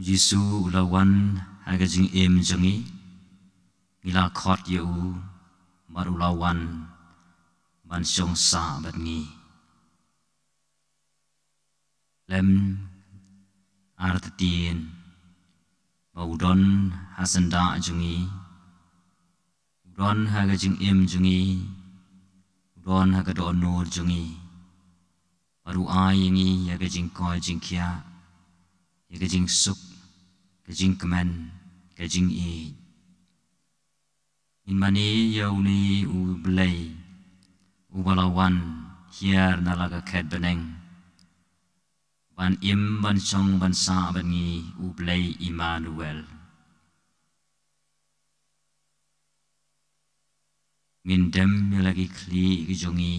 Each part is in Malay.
Yesu ulawan haga jing jangi ngila khot yu marulawan ban syong sa bat ngi lem artatien baudon hasanda jungi udon haga jing jungi udon haga don nur jungi baru ai ngi haga jing koi jing kia haga jing suk kajing keman kajing i in mani yauni u blai u balawan hiar nalaga khat beneng ban im ban song ban sa ban ngi u blai Immanuel ngin dem lagi kli gijongi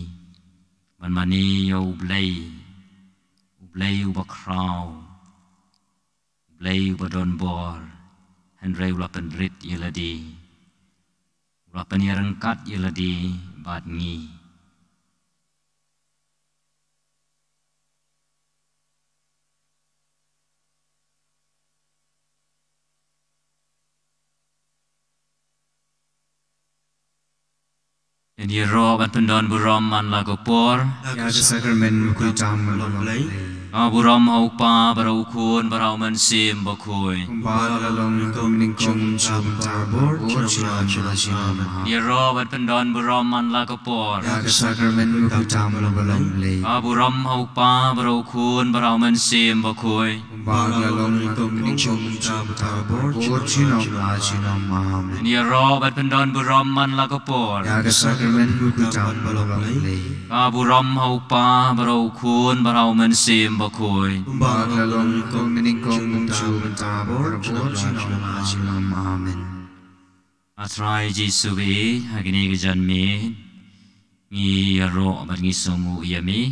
ban mani yo u blai u bakrau Lay badon bor, Henry ulapan rit yeladi, ulapan yarangkat yeladi bad ngi. Ini roh ban pendon burom man lagu por, ya sakramen kuitam malong lay. Buram hau pa barau kun barau mensim bakoi. Kumbala long kumning kum tabor china china. Ni robat pendon buram man lakapor. Ya sakramen kuitam malong lay. Buram hau pa barau kun barau mensim bakoi. Kumbala long kumning kum tabor china china. Ni robat pendon buram man lakapor. Ya sakramen kuitam malong lay. Buram hau pa barau kun barau mensim bakoi. Kumbagalong kumning kum tabor china. Amen. Atrai Jesu be hagini gajanmi ngi ro bat ngi songu yami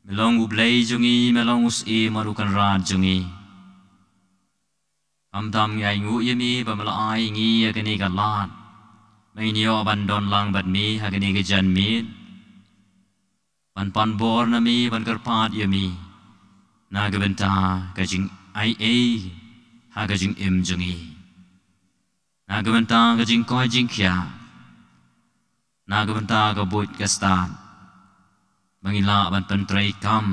melong ublai jungi melong us e marukan rat jungi Tam ngai ngu yemi bamla ai ngi agani galat. Mainio bandon lang bat mi agani gajan mit. Pan bor na mi ban karpat yemi. Nagabenta kajing ai hagajing jungi. Nagabenta kajing koi jing kya. Nagabenta kabut kastan. Mangila ban pentrai kam.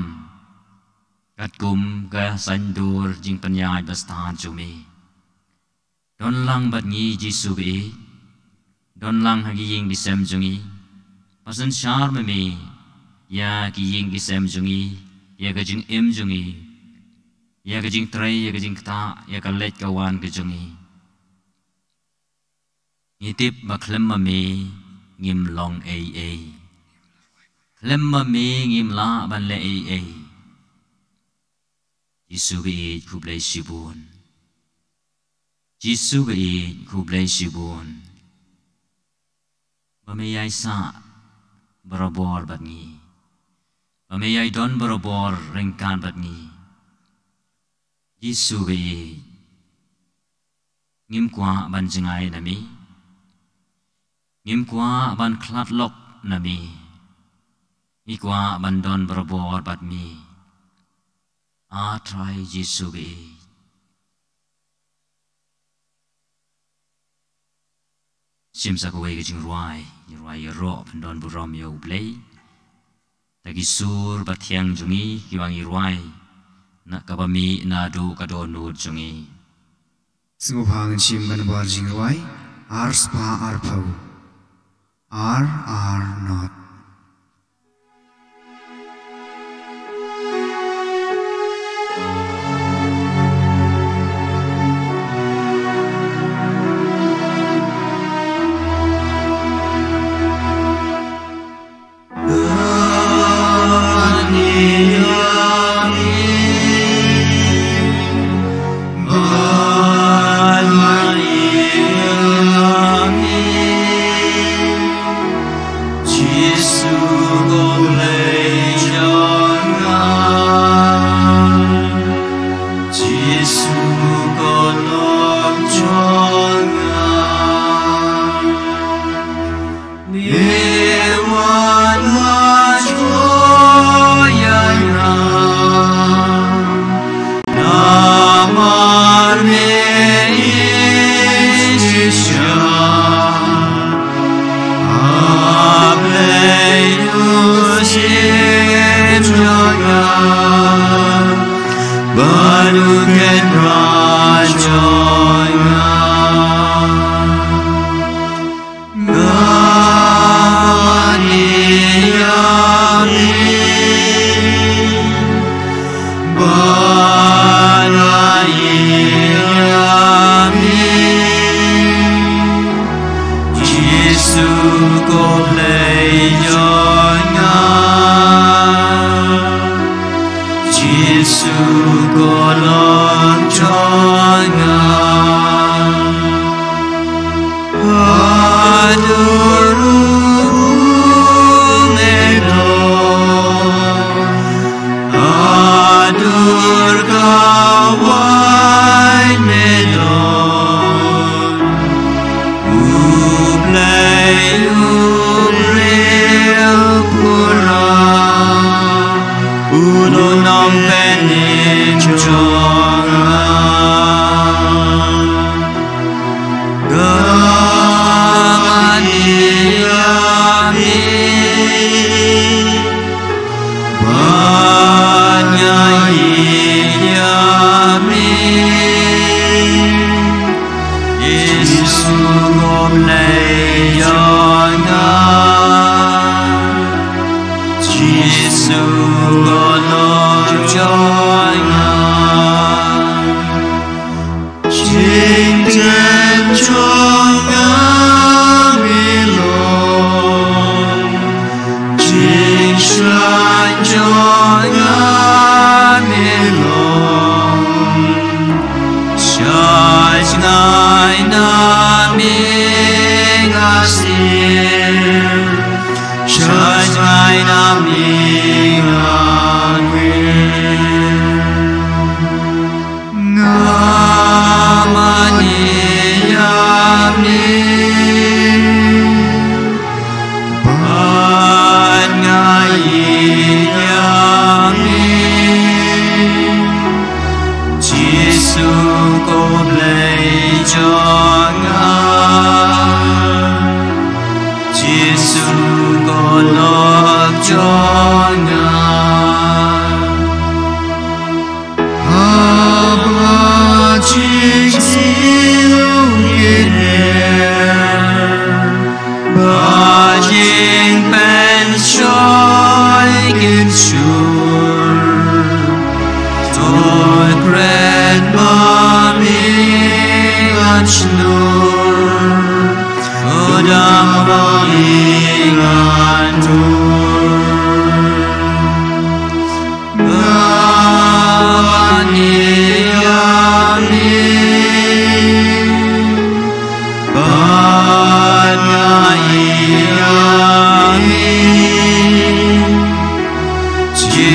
Kat kum ka sandur jing penyai bastan jumi. Don lang bat ngi jisu bi. Don lang hagi ying disem jungi. Pasan syar memi. Ya ki ying disem jungi. Ya kajing jungi. Ya kajing trai ya kajing kta ya kalet kawan kajungi. Ngitip maklem mami ngim long ai. Klem mami ngim la ban le ai. Jisu bi ku blai sibun. Jisu bi ku blai sibun. Mami ai sa barabor bat ngi. Mami ai don barabor rengkan bat ngi. Jisu bi ngim kwa ban jengai nami. Ngim kwa ban klat lok nami. Mi kwa ban don barabor bat mi. Try Jisu bi. Simsa ko wege jing ruai ro don burom yo play. Tagi sur bathiang jungi kiwangi ruai. Na kabami na do kadonur jungi. Singupang sim ban bar jing ruai. R spa R pau. R not. Nama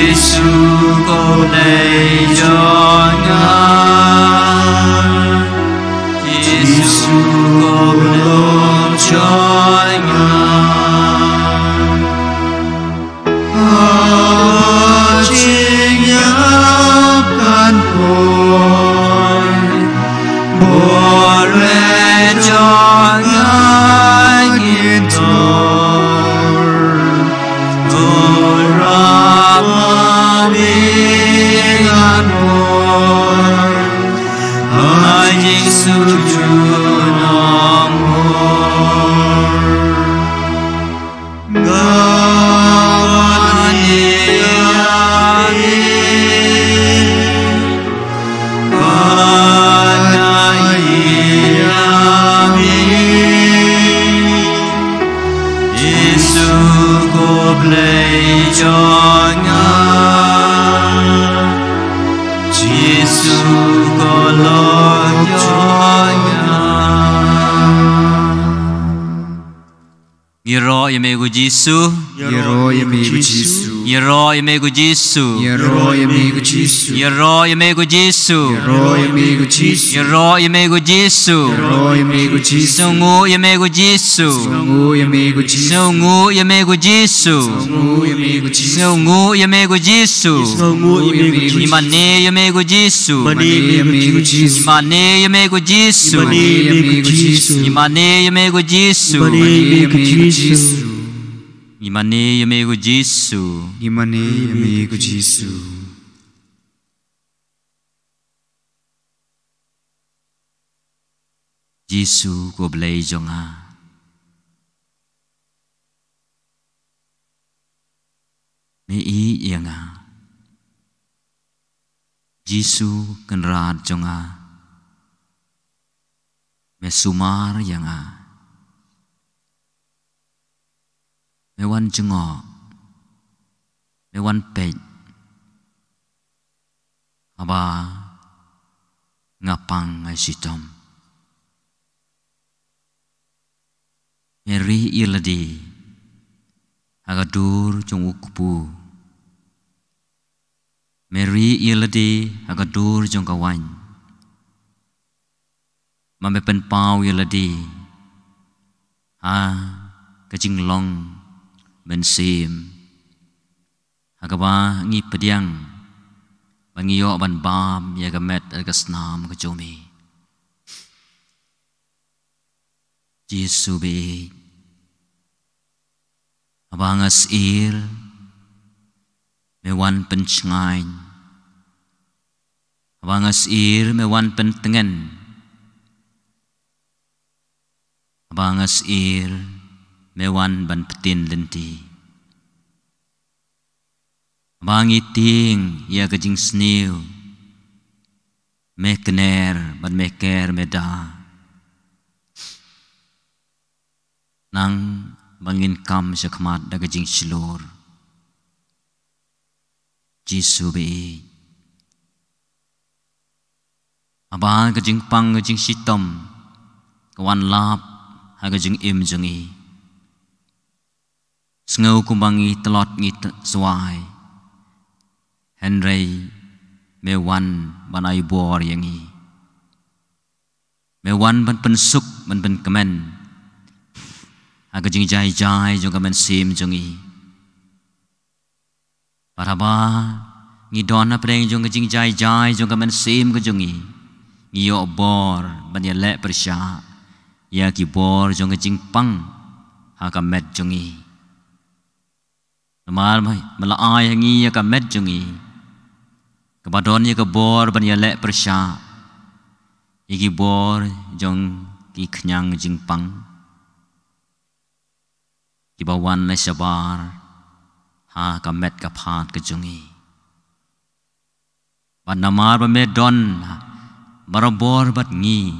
Giêsu có lấy cho Ngài, Giêsu có lo cho Ngài. Chính nhấp căn cội Bùa luyện cho Ngài nghiên tội, tôi ra mà biết an ủi, hỡi Giêsu Chúa nòng hồn. Lấy cho Ngài, Giêsu có lo cho Ngài. Yero yemego Giêsu, Yero yemigo Giêsu, Yero yemego Giêsu, Yero yemigo Giêsu, Yero yemego Giêsu, Yero yemigo Giêsu, Yero yemego Giêsu, Yero yemigo Giêsu, Sungu yemego Giêsu, Sungu yemigo Giêsu, Sungu yemego Giêsu, Sungu yemigo Giêsu, Sungu yemego Giêsu, Sungu yemigo Giêsu, Imane yemego Giêsu, Mane yemigo Giêsu, Imane yemego Giêsu, Mane yemigo Giêsu, Imane yemego Giêsu, Mane yemigo Giêsu, Imane yemego Giêsu. Imane yemigo Giêsu. Giêsu của Blay Jonga. Me i yanga. Giêsu kan rad Jonga. Me sumar yanga. Me wan Jonga. Me wan pej. Aba ngapang ay sitom. Meri iladi agadur jong ukpu. Meri iladi agadur jong kawan. Mame pen pau iladi kajing long ben sim. Agaba ngi pediang bangiyo ban bam ya gamet agasnam kajomi. Giêsu be abangas ir me wan penchngain, abangas ir me wan pentengen, abangas ir me wan ban petin lenti, abangi ting ya kajing snew me kener ban me ker me da. Nang bangin kam sa kamat dagajing silor. Giêsu be aba kajing pang kajing sitom kawan lap hagajing im jungi. Sngau kumbangi telot ngit swai. Henry me wan banai bor yangi. Me wan ban pensuk ban ben kemen. Aga jing jai jai jong kamen sim jongi. Paraba ngi dona preng jong jing jai jai jong kamen sim ke jongi. Ngi yo bor ban ya le persya. Ya ki bor jong jing pang ha kamet jongi. Namal mai malaay ngi ya kamet jongi. Kabadon ya ka bor ban ya le persya. Iki bor jong ki knyang jing pang. Kibawan na sabar ha kamet kapat kejungi. Ban namar ba me don barabor bat ngi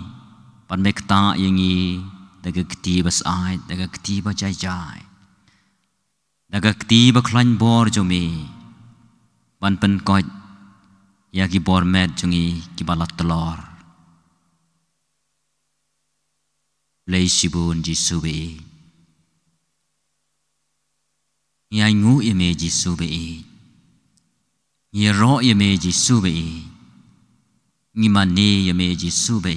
ban me kta yangi daga kti bas ai daga kti ba jai jai daga kti ba klan bor jomi ban pen koj ya ki bor met jungi kibalat telor lei sibun Giêsu be Ngài ngu ime Giêsu be ye ro ye me ji su be ngi ma ne ye me ji su be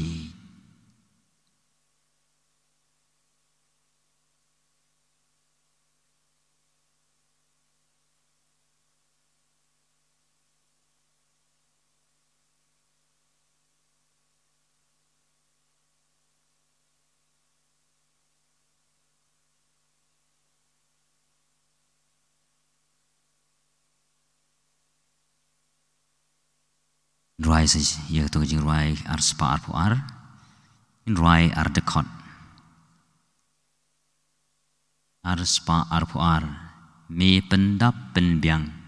Rai saja, ya tu jeng rai ar spa ar puar, in rai ar dekot, ar spa ar puar, me pendap penbiang.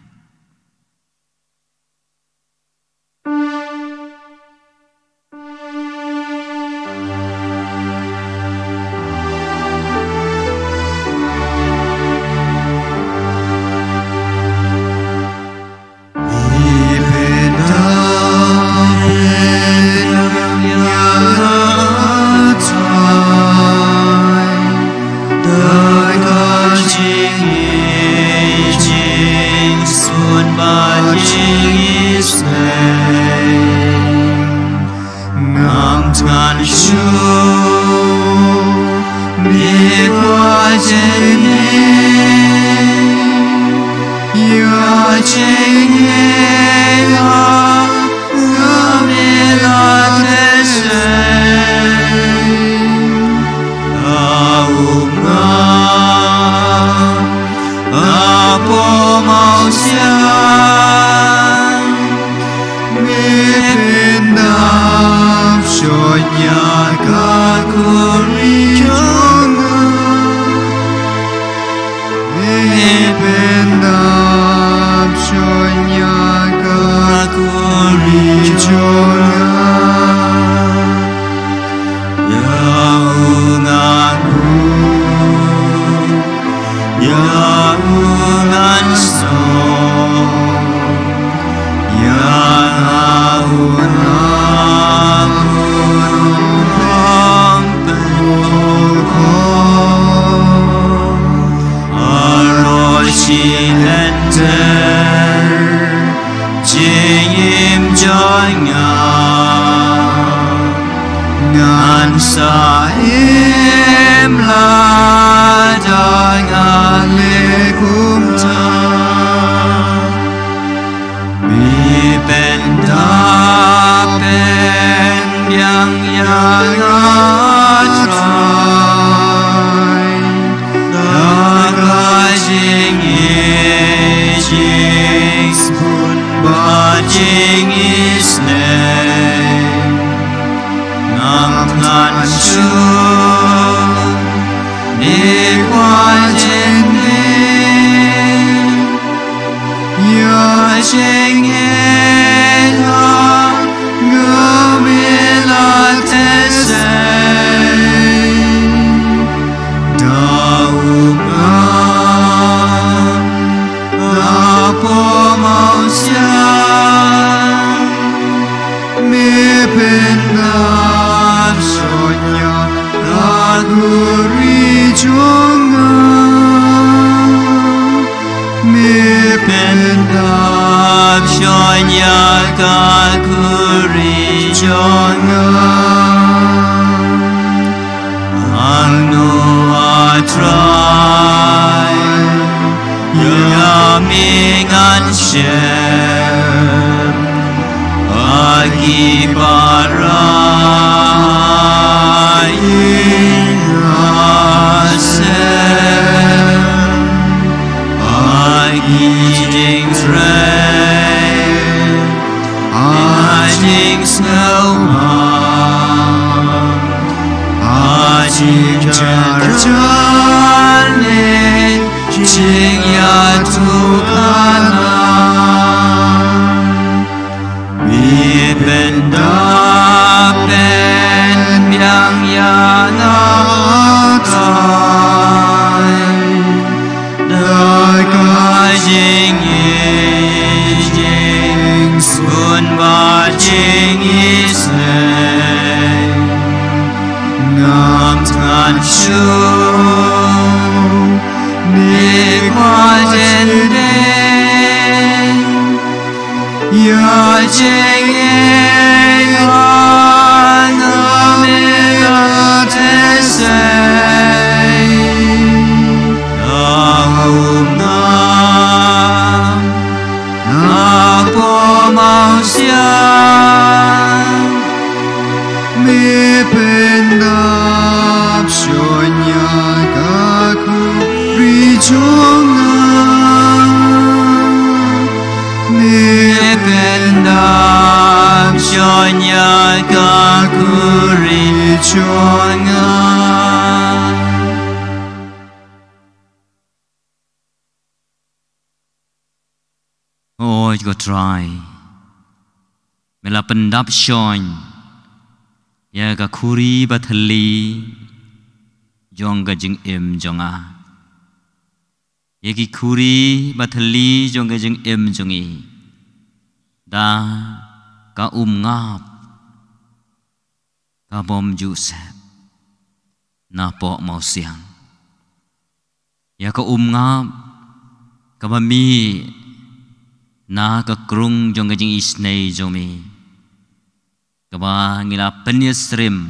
Ya jeng anamela tesei na po mau siang mi pendap shonya kaku rijonga mi pendap shonya kaku rijonga. Oh, go try. Mela pendap shoin. Ya ka kuri bathali. Jong ka jing im jonga. Ya ki kuri bathali jong ka jing im jongi. Da ka ngap. Ka bom Joseph. Na po mau siang. Ya ka ngap. Ka bami. Na ka krung jong ka jing isnei jomi. Kaba ngila penyesrim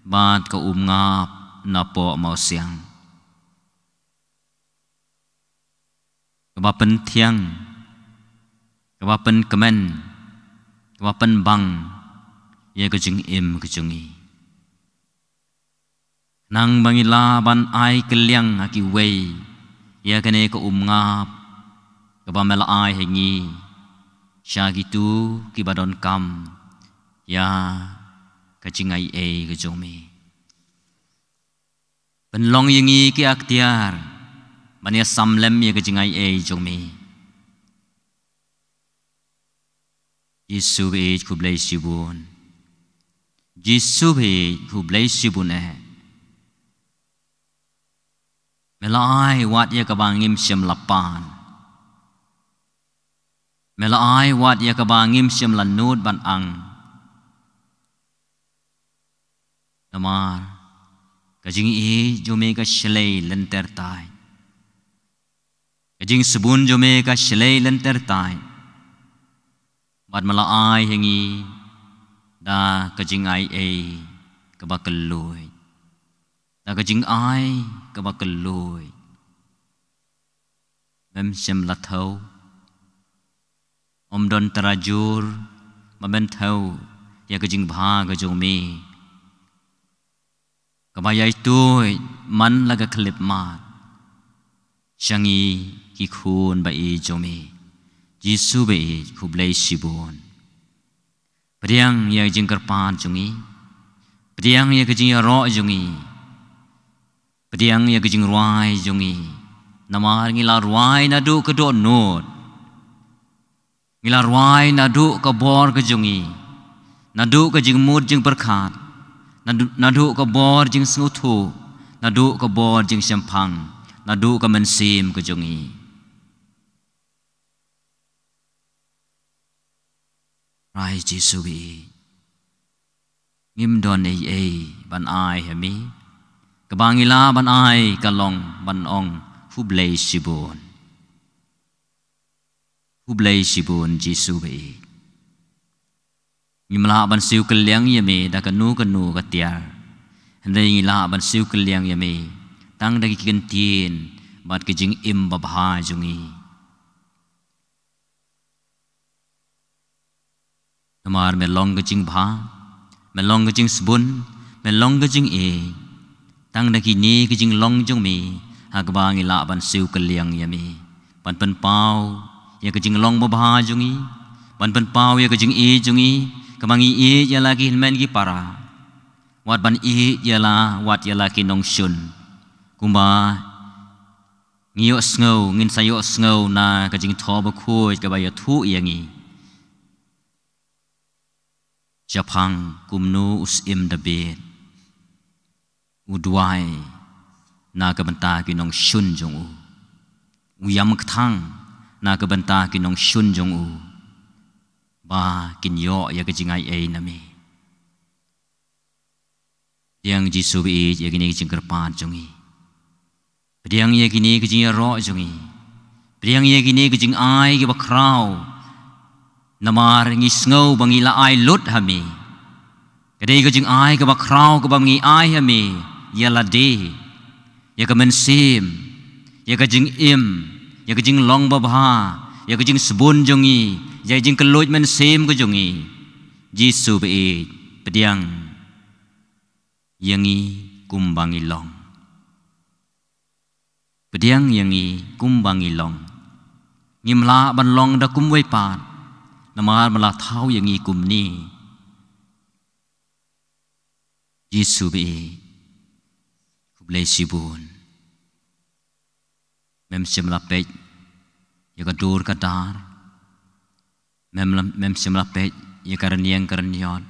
bat ka ngap na po mau siang. Kaba pentiang. Kaba pen kemen. Kaba pen bang. Ya ka jing im ka jungi. Nang bangila ban ai keliang aki wei. Ya kene ka ngap. Kaba mela ai hengi. Sya gitu kibadon kam. Ya kacing ai ke jomi. Penlong yengi ki aktiar. Mania samlem ya kacing ai jomi. Yesu be ku bless sibun. Yesu be ku bless sibun Melai wat ya kabangim syam lapan. Melai wat ya kabangim syam lanud ban ang. Namar kajing jome ka shlei lenter tai. Kajing sebun jome ka shlei lenter tai. Bad melai hengi da kajing ai kabakeloi. Da kajing ai kabakeloi. Mem syam lathau. Om don terajur maben thau ya kajing bha ka jomi. Kabaya itu man laga klip mat. Syangi kikun ba i jomi. Jisu ba i kublay sibun. Priang ya jing kerpan jungi. Priang ya kajing ya ro jungi. Priang ya kajing ruai jungi. Namar ngila ruai nadu ke do not. Ngila ruai nadu ke bor ke jungi. Nadu ke jing mud jing berkat. Nadu ke bor jing sengutu. Nadu ke bor jing sempang. Nadu ke mensim ke jungi. Rai Jisu bi. Ngim don ban ai hemi. Kebangila ban ai kalong ban ong hublay sibun. Hublay sibun Jisu bi. Ngimla ban siu keliang yami da kanu katiar. Hendai ngila ban siu keliang yami. Tang dagi kentin bat kejing im babha jungi. Namar melong kejing bha, melong kejing sebun, melong kejing Tang dagi ni kejing long jung mi. Hagba ngila ban siu keliang yami. Pan pen pau ya kejing long babha jungi. Pan pen pau ya kejing jungi. Kamangi ya lagi men gi para. Wat ban ya wat ya lagi nong shun. Kumba ngiyok sngau ngin sayok sngau na kajing thoba khoi kabaya thu yangi. Japang kumnu usim dabet. Udwai na kabanta kinong shun jong u. Uyam ktang na kabanta kinong shun jong u. Ba kinyo ya kajing ai nami. Yang Jisu bi ya kini kajing kerpan jongi. Priang ya kini kajing ya ro jongi. Priang ya kini kajing ai ki bakrau. namar ngi sngo bangi la ai lut hami kadai ka jing ai ka ba krau ka bangi ai hami ya la de ya ka men sim ya ka jing im ya ka jing long ba bha ya ka jing sebun jongi ya jing keluj men sim ka jongi Jisu be pediang yangi kumbangi long pediang yangi kumbangi long ngimla ban long da kum wei pat namar mala thau yangi kum ni Jisu be kublai sibun mem simla pej ya ka dur ka dar mem simla pej ya ka reniang ka reniot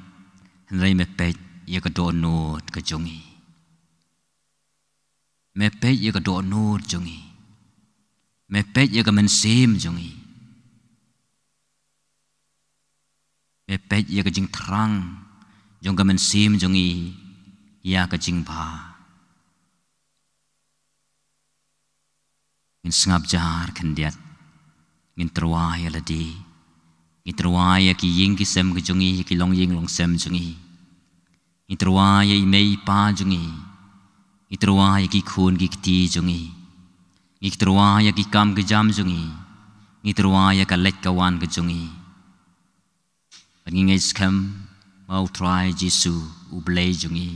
henrai me pej ya ka do nut ka jongi me pej ya ka do nut jongi me pej ya ka men sim jongi me pej ya ka jing terang jong ka men sim jongi ya ka jing ba ngin sngap jar kendiat ngin terwaya ladi ngin terwaya ki ying ki sem ki jongi ki long ying long sem jongi ngin terwaya i mei pa jongi ngin terwaya ki khun ki ti jongi ngin terwaya ki kam ki jam jongi ngin terwaya ka lek ka wan ki jongi ngin ngai skam mau try Jisu u blai jongi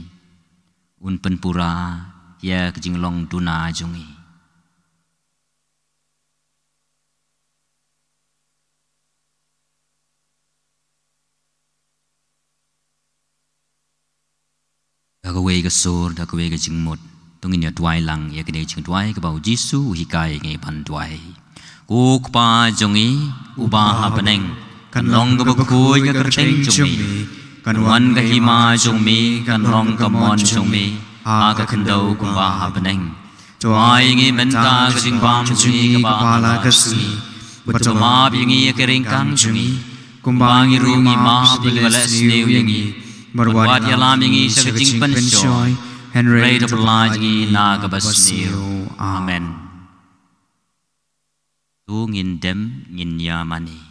un pen pura ya ki jing long duna jongi da ka wei ka sur da ka wei ka jing mot tung in ya dwai lang ya ka dei jing dwai ka bau Jisu hi kai ngai ban dwai ku pa jongi u ba ha paneng kan long ka ba khoi ka teng jongi kan wan ka hi ma jongi kan long ka mon jongi a ka khan dau ku ba ha paneng dwai ngai men ka ka jing bam jongi ka ba la ka si but ma bi ngi ka ring kang jongi kumbangi rungi ma bi wala sneu yangi Marwat yalam ingi sa kajing pansyoy and rate of life ingi nagabasniyo. Amen. Tu ngin dem ngin yamani.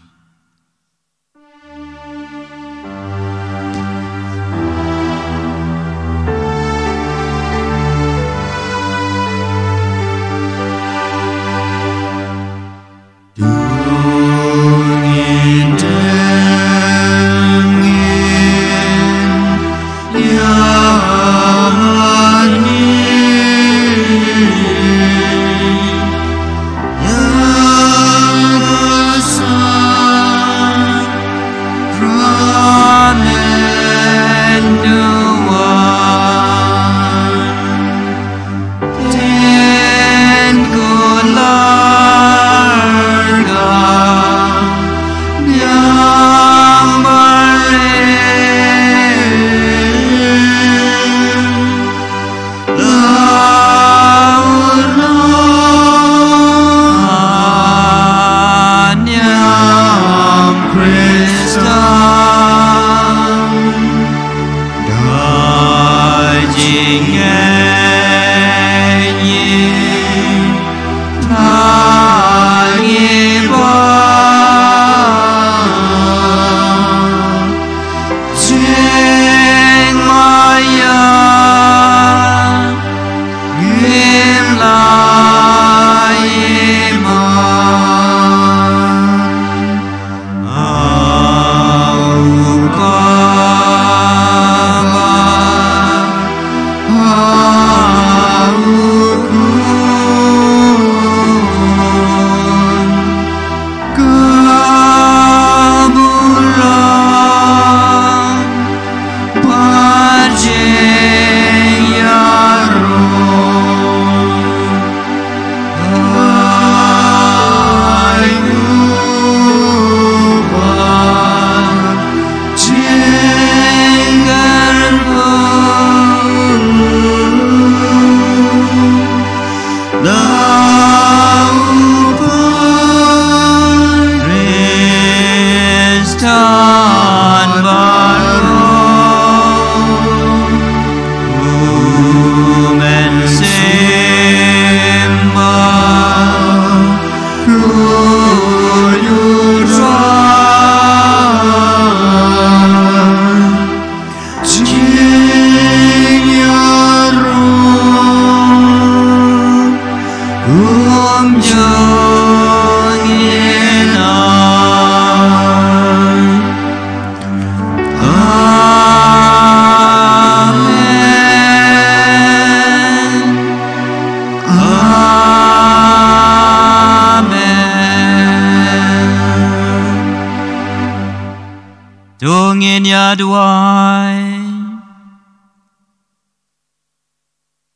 Dongin ya duai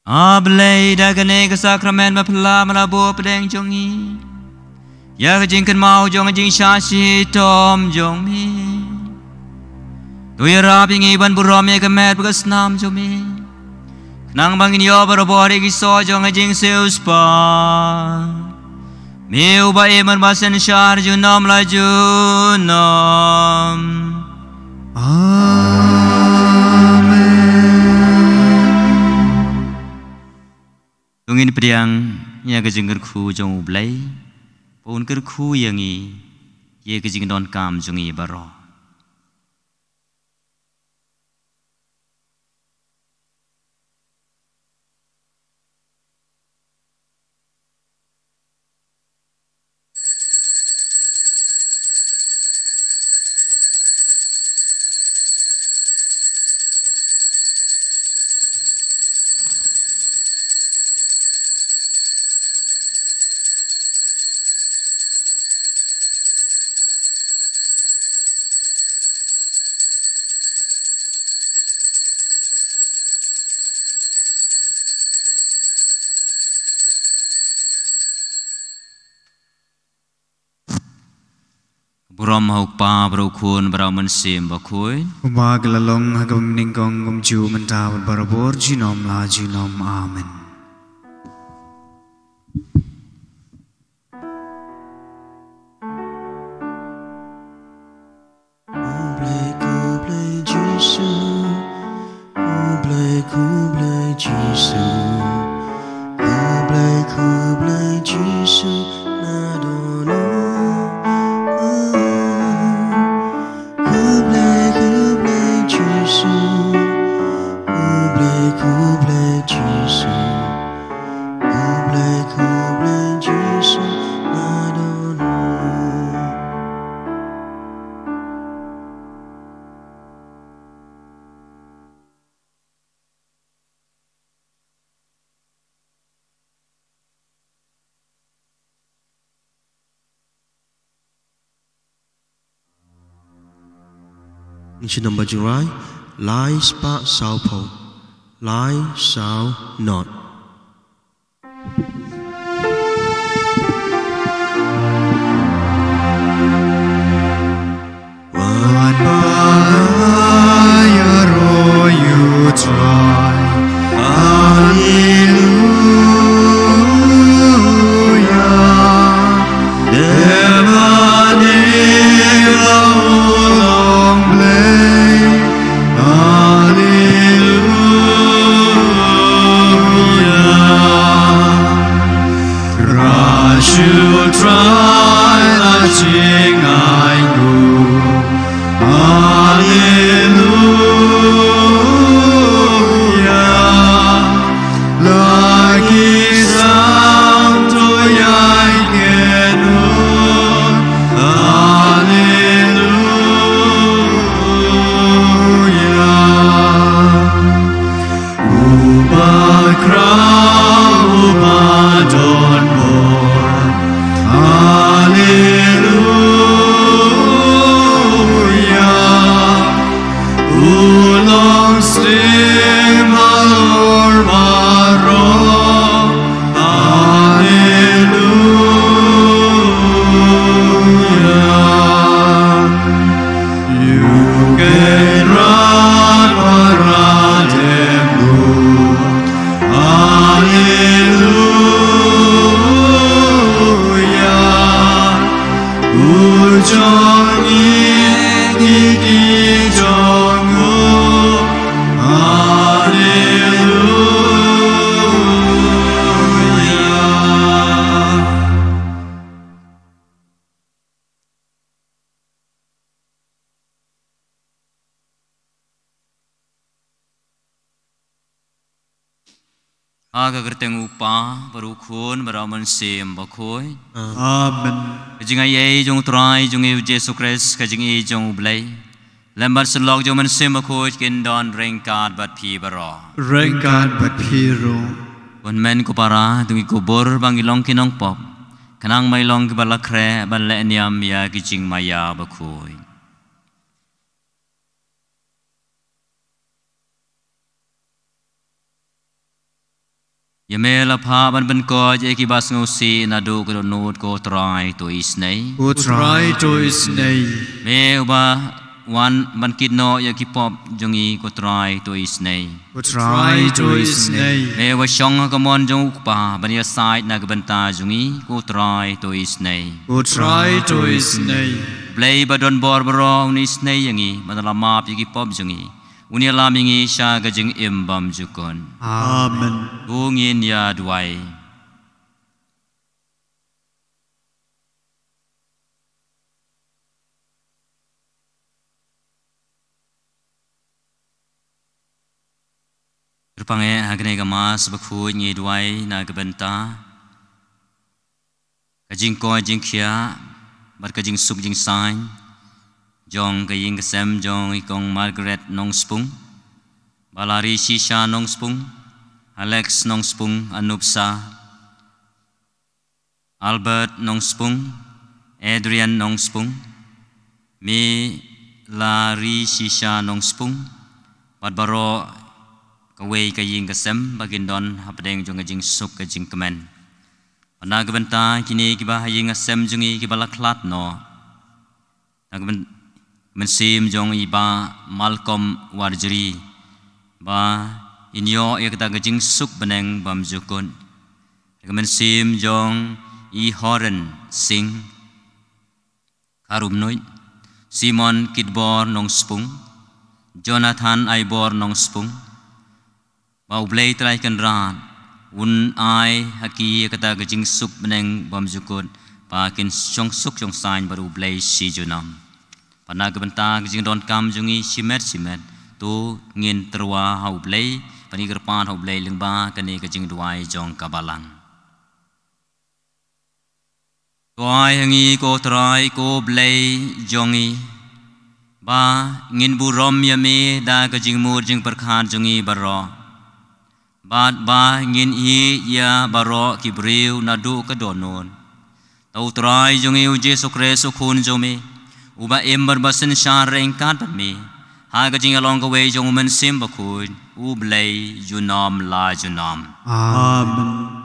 Ablay dagane ke sakramen mapla malabo pedeng jongi Ya kejingkan mau jong jing syasi tom jong mi Tuya rapingi ban burame kemet begasnam jomi Nang bangin yo barabori kiso jong jing seuspa Meu ba eman basen syar junam la junam Amen Tungin priang ya kejingkan ku jong ublay Pun ker khu yangi ye kejing don kam jongi baro Buram hauk pa berukun beraman sim bakui Umag lalong hagam ningkong umju mentawad barabor jinom la jinom amen Inci number jurai, lai spa sao po, lai sao not. What by your you try Hallelujah Never long play Hallelujah Crush you try the ching I know Hallelujah Lagi santo yai genun Hallelujah Ubah krau ubah don bor Hallelujah Ulong slim alor baro Hallelujah You can run parademu Hallelujah Ujong ini jongmu Hallelujah Aga gerteng upa berukun beraman sim bakui Amen Kajing ay jong try jong Yesus Kristus kajing ay jong ublay Lembar selok jong man sim bakui kin don ringkat bat pi baro Rengkat bat piro Wan men ko para tungi kubur bang ilong kinong pop Kanang may long kibala kre ban le niam ya kajing maya bakui Yamela pa ban ban ko je ki bas ngosi na do ko not ko try to is nei. Ko try to is nei. Me uba wan ban kid no ya ki pop jongi ko try to is nei. Ko try to is nei. Me wa shong ka mon jong pa ban ya side na ka ban ta jongi ko try to is nei. Ko try to is nei. Play ba don bor bro ni is nei yangi man la map ya ki pop jongi. Unia lamingi sha ka jing imbam jukon. Amen. Bungin ya duai. Terpange hagne gamas bakhu ngi duai na gebenta. Kajing ko jing khia bar kajing suk jing sain. Jong kaying kesem jong ikong Margaret nong spung. Balari Shisha nong spung. Alex nong spung Anupsa. Albert nong spung. Adrian nong spung. Me lari Shisha nong spung. Badbaro kaway kaying kesem bagindon hapdeng jong kajing suk kajing kemen. Pada gebenta kini kiba haying kesem jongi kibalaklat no. Mensim jong iba Malcolm Warjeri ba inyo ya kita gajing suk beneng bam jukun. Mensim jong i Horan Singh Karum Noit Simon Kidbor nong spung Jonathan Aibor nong spung bau blay try kan ran un ai haki ya kita gajing suk beneng bam jukun pa kin jong suk jong sign baru blay si junam. Pada gebenta jing don kam jungi simet tu ngin terwa hau blay pani gerpan hau blay lengba kani kajing duai jong kabalang. Duai hangi ko trai ko blay jongi ba ngin burom yame da kajing mur jing perkhan jungi baro. Ba ngin hi ya baro kibriu nadu kadonon. Tau trai jungi uje sukre sukun jomi. Uba ember basen syar rengkat me haga jing along the way jong men sim bakun ublay junam la junam. Amen.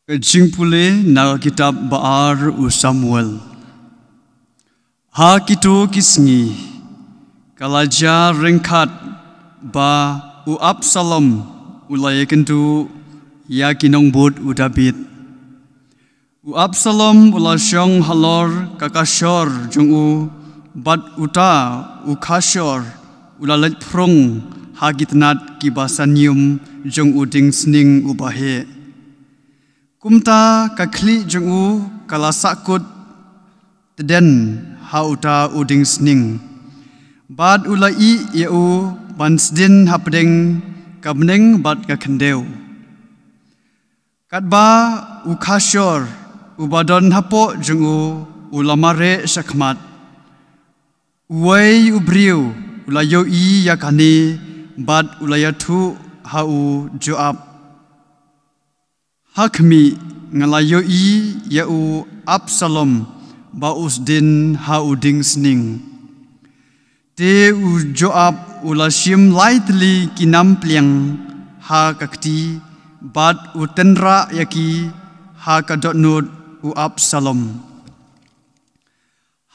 Kajing pule na kitab Baar u Samuel. Ha kitu kisngi kalaja rengkat ba u Absalom ulayakentu ya kinong bud u David. U Absalom ulasyong halor kakashor jung u bat uta u kashor ulalet prong hagitnat kibasanyum jung u ding sning u bahe. Kumta kakli jungu kalasakut teden hauta uding sning. Bad ulai yeu bansdin hapdeng kabneng bad kakendeu. Katba ukashor ubadon hapo jungu ulamare sakmat. Uwei ubriu ulayo i yakani bad ulayatu hau Joab. Hakmi ngalayo i yau Absalom bausdin hauding sning. Te u Joab ulasim lightly kinampliang ha kakti bad utenra yaki ha kadotnud u Absalom.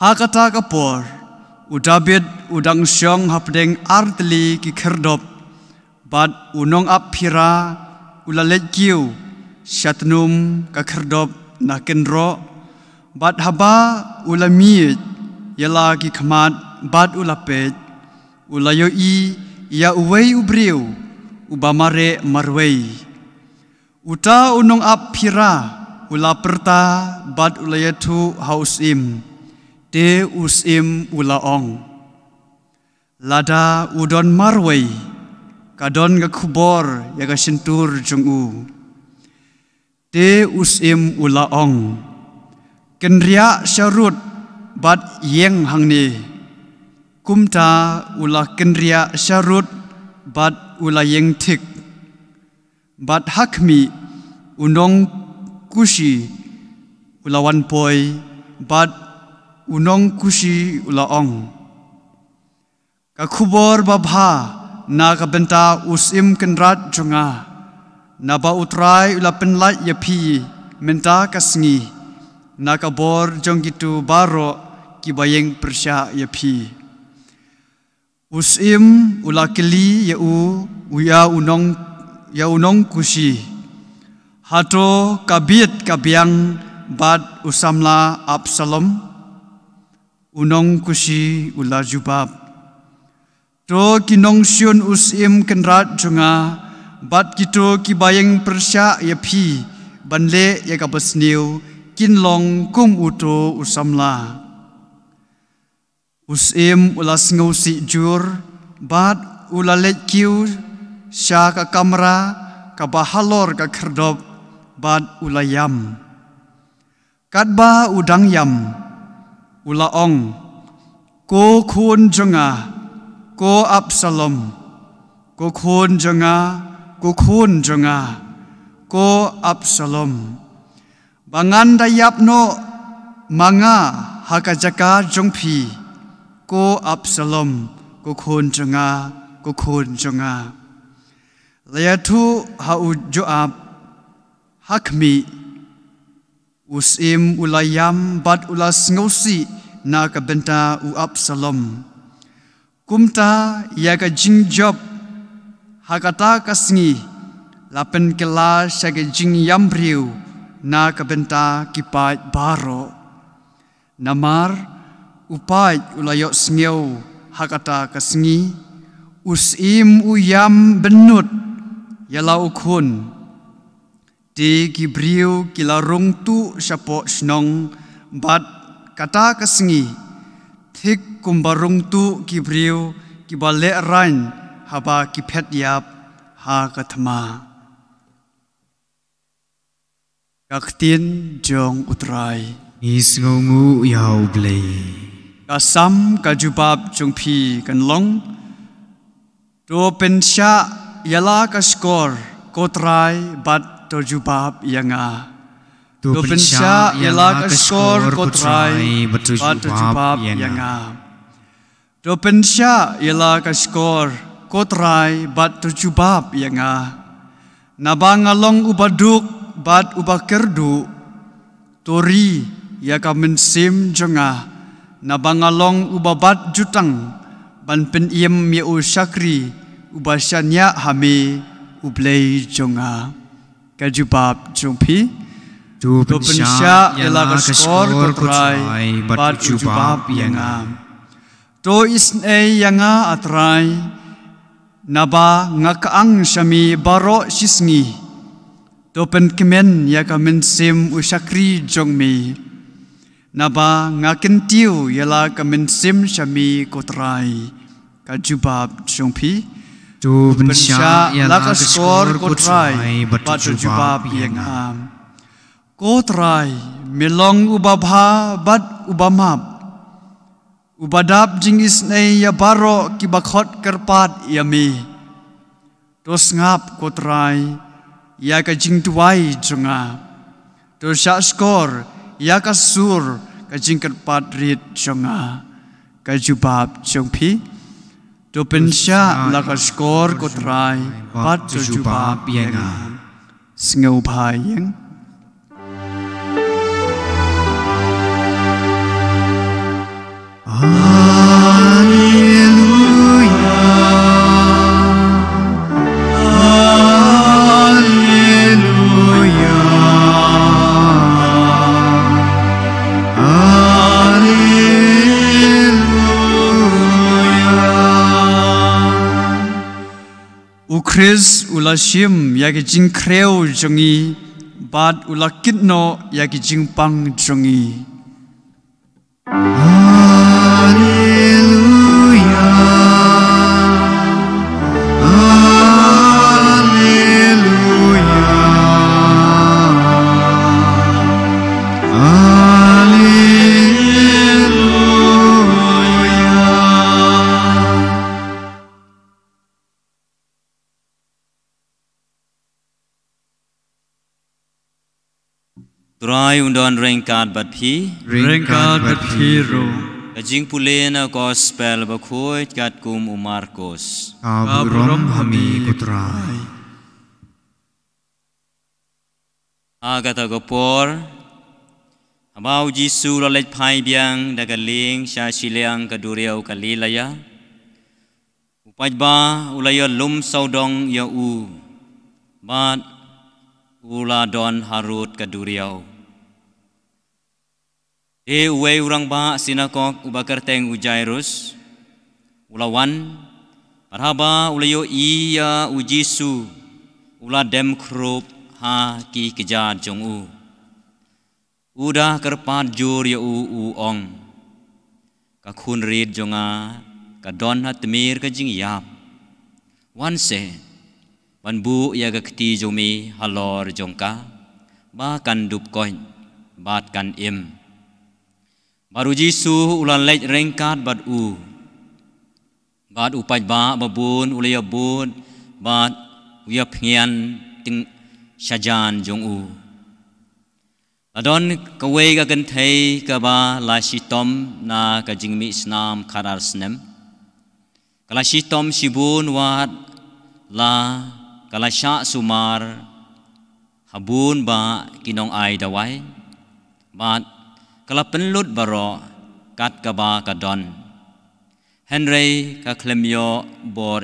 Ha kata kapor u David udang syong hapdeng artli ki kerdop bad unong aphira ulalet kiu Syatnum kakerdop nakenro bad haba ulami yala ki khamat bad ulapet ulayo i ya uwei ubriu ubamare marwei uta unong ap phira ulaperta bad ulayatu hausim te usim ulaong lada udon marwei kadon gakubor yaga sentur jungu te usim ulaong kenria syarut bad yeng hangni kumta ula kenria syarut bat ulayeng tik bat hakmi unong kushi ulawan poi bat unong kushi ulaong kakubor babha na kabenta usim kenrat jonga na ba utrai ula penlat yapi menta kasngi na kabor jong gitu baro kibayeng persya yapi usim ula keli ya unong kushi hato kabit kabiang bat usamla Absalom unong kushi ula jubab to kinong syun usim kenrat jonga bat kito kibayeng persya yapi banle ya kabasniu kinlong kum uto usamla usim ulas ngausi jur bat ulalet kiu sya ka kamera ka bahalor ka kerdop bat ulayam kadba udang yam ulaong ko kun jonga ko Absalom ko kun jonga ko Absalom bangan dayapno manga hakajaka jongpi ko Absalom ko kun jonga layatu hau Joab hakmi usim ulayam bat ulas ngausi na kabenta u Absalom kumta yaga jing job hakata kasngi lapen kela shaga jing yambriu na kabenta kipat baro namar upai ulayok sngeu hakata kasngi usim uyam benut yala ukun di gibriu kilarung tu syapo snong bat kata kasngi Thik kumbarung tu kibriu kibale rain haba kipet yap ha kathma kaktin jong utrai Isngongu yau blei kasam kajubab jongpi kanlong do pensya yala kaskor kotrai bat tojubab yanga do pensya yala kaskor kotrai bat tojubab yanga do pensya yala kaskor kotrai bat tojubab yanga nabangalong ubaduk bat ubakerdu tori yaka mensim jonga nabangalong ubabat jutang ban peniem ya usakri ubasanya hame ublei jonga kajubab jongpi do pensya yala kaskor kotrai bat ujubab yanga to isne yanga atrai naba ngakaang syami baro sisngi to penkemen yaka mensim usakri jongmi naba ngakentiu yala kamensim syami kotrai kajubab jongpi do pensya yala kaskor kotrai bat ujubab yanga kotrai melong ubabha bat ubamap ubadap jingis nei ya baro kibakot kerpat yami tos ngap kotrai ya ka jing tuai jonga to sya skor ya ka sur ka jing kerpat rit jonga ka jubab jongpi to pensya la ka skor kotrai bat jubab yanga sngau bhayeng Ukris ulashim yagi jing kreu jongi bat ulakitno yagi jing pang jongi Utrai undon rengkat bat pi Rengkat bat piro Kajing pulena gospel bakhoy kat kum Marcos Kaburom hami kutrai Agata gopor Abau Jisu lalet pai biang dagaling sya sileang kaduriau kalilaya Upajba ulaya lum saudong ya u Bat ula don harut kaduriau uwe urang ba sinakok ubakar teng ujairus ulawan parhaba ulayo iya ujisu ula dem krup ha ki kejar jong u udah kerpat jur ya u ong ka khun rit jonga ka don hatmir ka jing yap wan se wan bu ya ka kti jomi halor jongka ba kan dup koin bat kan im Baru Jisu ulan lej rengkat bad u Bad upaj ba babun ulaya bun Bad uya pengian ting syajan jong u Ladon kawe ka gantay ka ba la shitom na ka jingmi isnam karar snem Kala shitom shibun wat la kala sya sumar Habun ba kinong ay dawai Bad Kala penlut baro kat kaba kadon Henry ka klemyo bor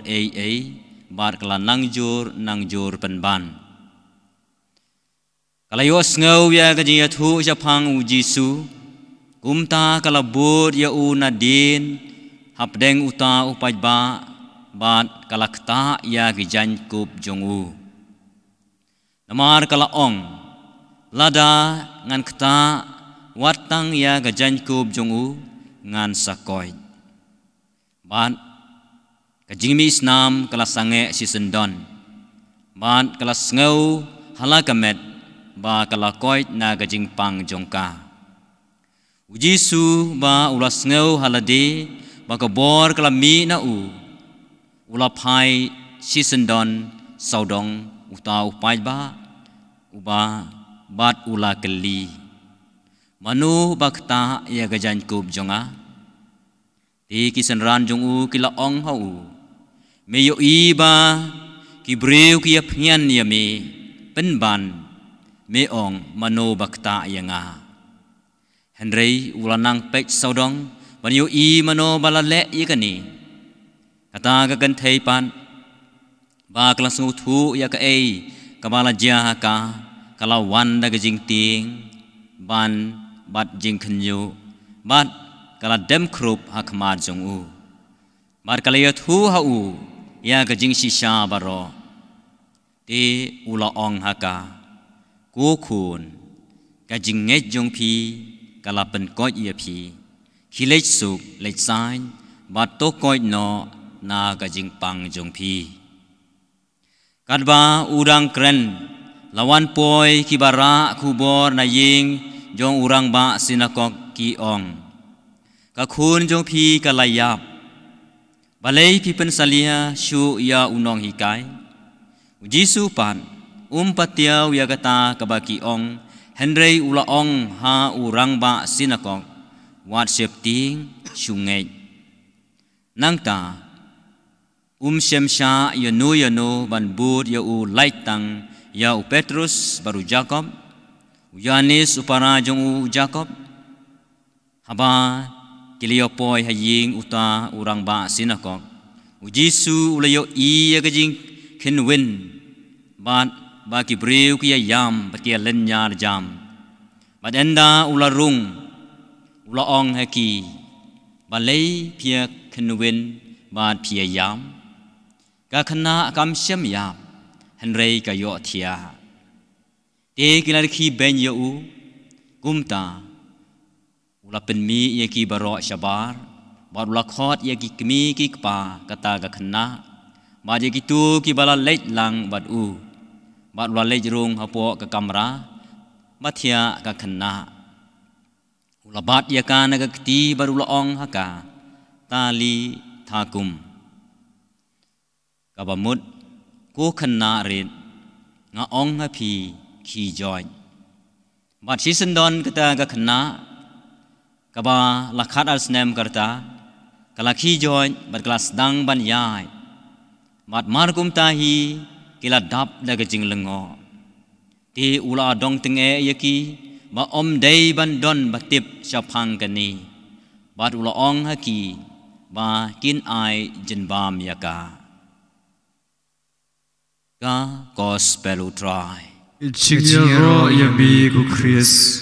bar kala nangjur penban Kala yos ngau ya kajiya thu japang u Jisu kumta kala bur ya u nadin hapdeng uta upajba bat kala kta ya gijan kup jongu Namar kala ong lada ngan kta Watang ya gajan kub jongu ngan sakoy. Ban kajingmi isnam kala sange si sendon. Ban kala ngau halakamet ba kala koy na gajing pang jongka. Ujisu ba ulas ngau halade ba kabor kala mi na u. Ulapai si sendon saudong utau pai ba uba bat ula keli. Manu bakta ya gajan kub jonga Ti kisan ran jong u kila ong hau Meyo iba ki breu ki apnyan ya me penban me ong manu bakta ya nga Henry ulanang pek saudong Banyo i mano balale ya kani Kata gagan thaypan Ba kelasung thu ya ka ay Kabala jia ka Kalawan da gajing ting Ban bat jing kenyu bat kala dem krup hakmar jong u bat kala ya thu ha u ya ka jing shisha baro ti ula ong haka ku khun ka jing nge jong phi kala pen ko ya phi khilech suk lech sain bat to ko no na ka jing pang jong phi kadba urang kren lawan poi kibara khubor na ying Jong urang ba sinakok ki ong Kakhun jong pi kalayap Balay pi pensalia syu ya unong hikay Jisu pan patiaw ya kata kabaki ong Henry ula ong ha urang ba sinakok Wat septing syungay Nangta shem sya yanu ban bud ya u laitang Ya u Petrus baru Jacob Yanis upara jong u Jacob Haba kiliopoy haying uta urang ba sinakok Jisu ulayo iya gajing kenwin Bat baki breu kia yam batia lenyar jam Bat enda ularung ulaong haki Balay pia kenwin bat pia yam Kakana kam syam yam Henry kayo tia Te kilar ki ben ya u kumta ula penmi ya ki baro syabar bar ula khot ya ki kmi ki kpa kata ga khna ba ya ki tu ki bala lech lang bat u bat ula lech rung hapo ka kamra mathia ka khna ula bat ya ka na ga kti bar ula ong haka tali thakum ka bamut ko khna rit nga ong ha phi khi joy bat sisendon kita ka kena kaba lakhat arsnem karta kalaki join bat kelas dang ban yai bat markum tahi kila dap daga jing lengo ti ula dong tenge yaki ba om dei ban don batip syapang kani bat ula ong haki ba kin ai jenbam yaka ka gospel try Ichingero yabi ku Chris.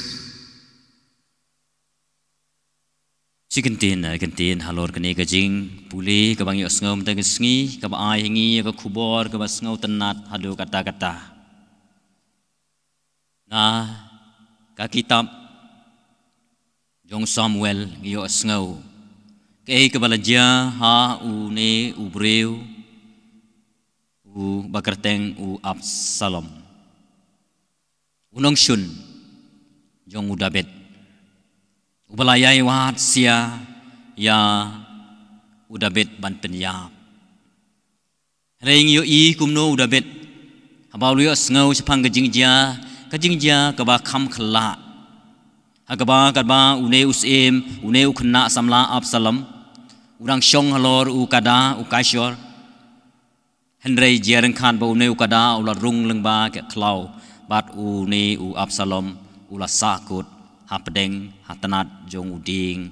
Sikentin halor kene kajing puli kabang yo sngom ta ngi kaba ai hingi ka khubor kaba sngau tenat hadu kata-kata. Na ka kitab Jong Samuel yo sngau. Ke kabalaja ha u ne u breu u bakarteng u Absalom. Unong Shun Jong Udabet Ubalayai wat sia ya Udabet ban penyap Ring yo I kumno Udabet Habau liyo sngau sepang kajingja kaba kham khla Hagaba kadba une usim une ukna samla Absalom Urang syong halor u kada u kasyor Henry jereng khan ba une u kada ular rung lengba ke klau bat u ni u Absalom ula sakut hapdeng hatanat jong uding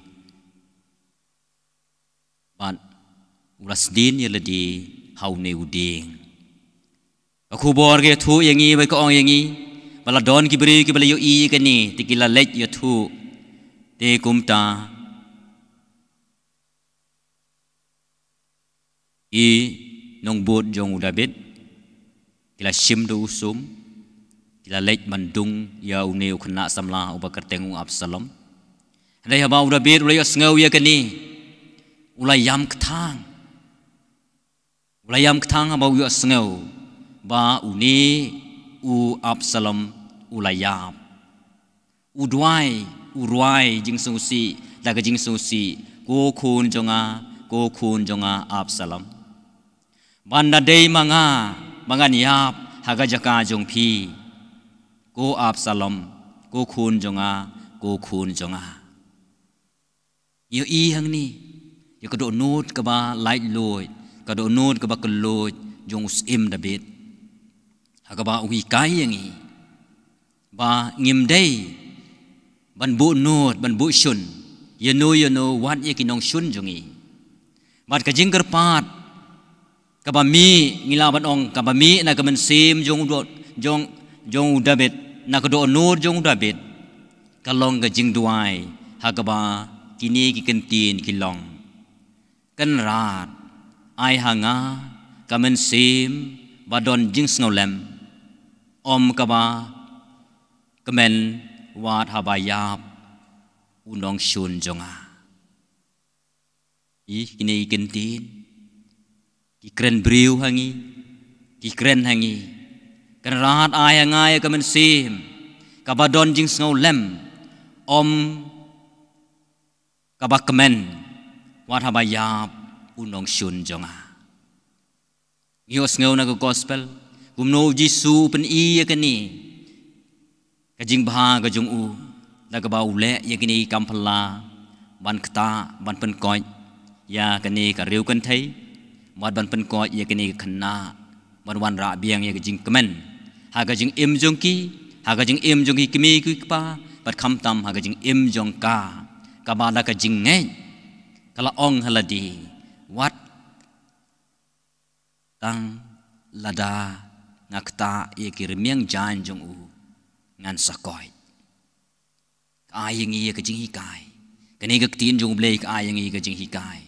bat ula sdin yeledi hau ni uding aku bor ge thu yangi bai ko ong yangi bala don ki bri ki bala yo I kani tikila lej yo thu te kumta I nong bot jong David kila sim do usum Kila lej mandung ya uneu kena samla ubakar tengu Absalom. Hadai haba David ulai sngau ya kani. Ulai yam ketang haba ulai sngau ba uni u Absalom ulai yam. Uruai jing susi daga jing susi go kun jonga Absalom. Banda dei manga niap haga jaka jong pi. Go Absalom, go kun jonga. Yo I hang ni, yo kado nut kaba light loy, kado nut kaba keloy jong usim David. Hagaba uhi kai yangi, ba ngim day, ban bu nut, ban bu shun, you know what ye kinong shun jongi. Bat kajing kerpat, kaba mi ngila ban ong kaba mi na kaman sim jong David na kado nur jong David kalong gajing duai hagaba kini ki kentin kilong kan rat ai hanga kamen sim badon jing snolem om kaba kemen wat habayap unong shun jonga I kini kentin ki kren briu hangi ki kren hangi kan rat ai ngai kamen sim kabadon jing snau lem om kabakmen wat habayap unong shun jonga yo snau na gospel kumno Jisu pen I yakani kajing bha kajung u na ka ule yakini kampala ban kta ban pen koi ya kani ka riu kan thai wat ban pen koi yakini khna ban ra biang ya kajing kemen haga jing im jongki kimi ku pa bat kham tam haga jing im jong ka kabala ka jing ngai kala ong haladi wat tang lada ngakta ye kirmiang jan jong u ngan sakoi ai ngi ka jing hi kai kani ka tin jong blei ka ai ngi ka jing hi kai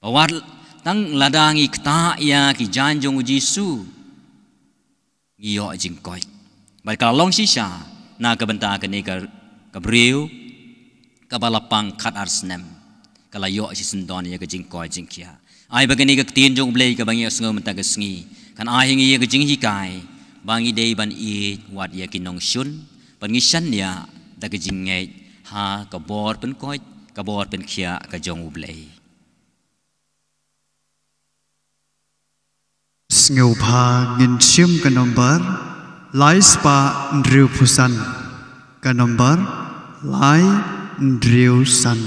bawat tang lada ngi kta ya ki jan jong Jisu iyo jing koi bai ka long sisa na ka benta ka ni ka briu ka balapang khat arsnem kala yo si sendon ya ka jing koi jing kia ai bagani ka tin jong blei ka bangi asngom ta ka sngi kan ai ngi ka jing hi kai bangi dei ban I wat ya kinong shun ban ngi san ya ta ka jing ngai ha ka bor pen koi ka bor pen kia ka jong blei Ngeu pha ngin chiam ka number lais pa ndriu phusan ka nomor lai driu san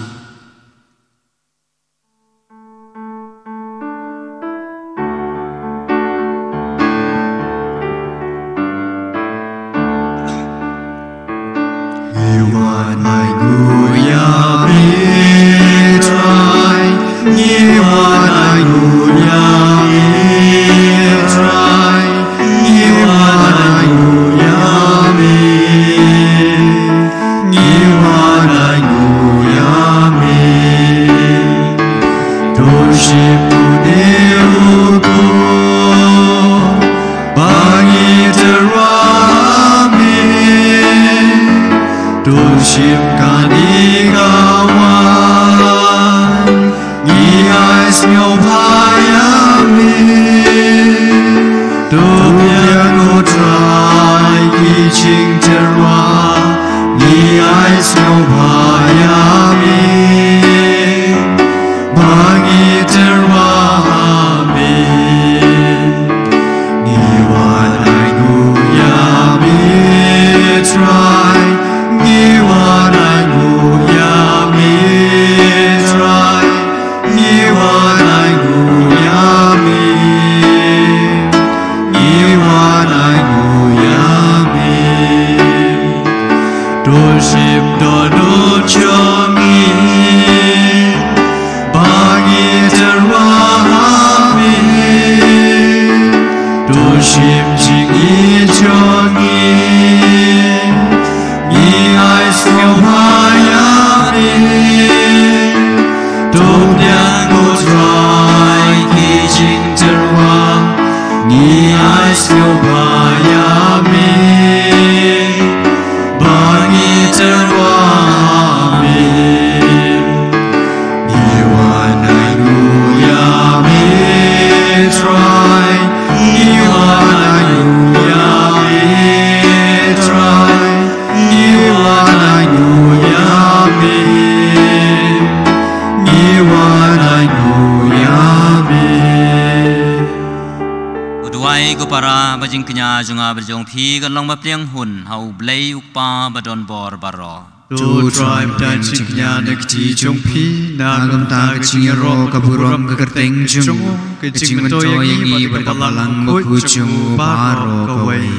junga berjong phi kan long bapliang hun hau blei ukpa badon bor baro tu tribe dan ciknya nak ci jong phi na gam ta cing ro ka burom ka kerteng jung ke cing mento yang i berkapalang ku jung baro ka wei